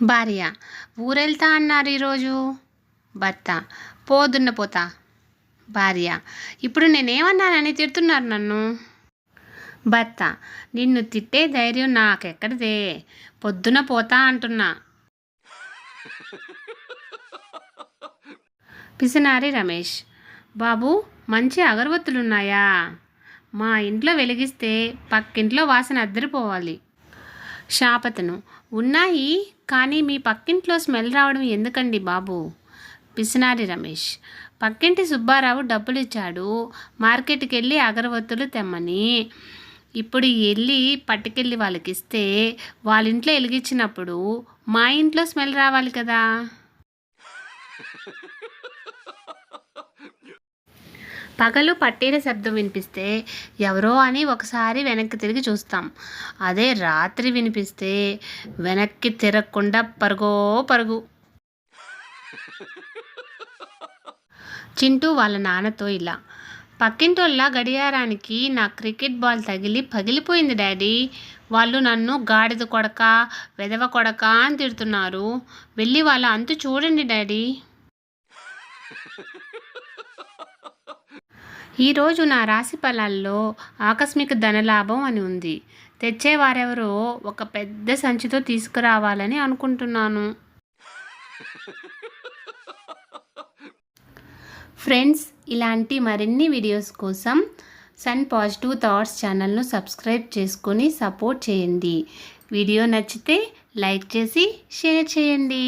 భార్య: ఊరెళ్తా అన్నారు ఈరోజు. భర్త: పోదున్న పోతా. భార్య: ఇప్పుడు నేనేమన్నానని తిడుతున్నారు నన్ను? భర్త: నిన్ను తిట్టే ధైర్యం నాకెక్కడిదే, పొద్దున పోతా అంటున్నా. పిసినారి రమేష్: బాబు, మంచి అగరవత్తులున్నాయా? మా ఇంట్లో వెలిగిస్తే పక్కింట్లో వాసన అద్దరిపోవాలి. శాపతను: ఉన్నాయి, కానీ మీ పక్కింట్లో స్మెల్ రావడం ఎందుకండి బాబు? పిసినారి రమేష్: పక్కింటి సుబ్బారావు డబ్బులిచ్చాడు మార్కెట్కి వెళ్ళి అగరవత్తులు తెమ్మని. ఇప్పుడు వెళ్ళి పట్టుకెళ్ళి వాళ్ళకిస్తే వాళ్ళింట్లో వెలిగించినప్పుడు మా ఇంట్లో స్మెల్ రావాలి కదా. పగలు పట్టీల శబ్దం వినిపిస్తే ఎవరో అని ఒకసారి వెనక్కి తిరిగి చూస్తాం. అదే రాత్రి వినిపిస్తే వెనక్కి తిరగకుండా పరుగో పరుగు. చింటూ వాళ్ళ నాన్నతో ఇలా: పక్కింటోళ్ళ గడియారానికి నా క్రికెట్ బాల్ తగిలి పగిలిపోయింది డాడీ. వాళ్ళు నన్ను గాడిద కొడక, వెధవ కొడక అని తిడుతున్నారు. వెళ్ళి వాళ్ళ అంతు చూడండి డాడీ. ఈరోజు నా రాశి ఫలాల్లో ఆకస్మిక ధనలాభం అని ఉంది. తెచ్చేవారెవరో ఒక పెద్ద సంచితో తీసుకురావాలని అనుకుంటున్నాను. ఫ్రెండ్స్, ఇలాంటి మరిన్ని వీడియోస్ కోసం సన్ పాజిటివ్ థాట్స్ ఛానల్ను సబ్స్క్రైబ్ చేసుకొని సపోర్ట్ చేయండి. వీడియో నచ్చితే లైక్ చేసి షేర్ చేయండి.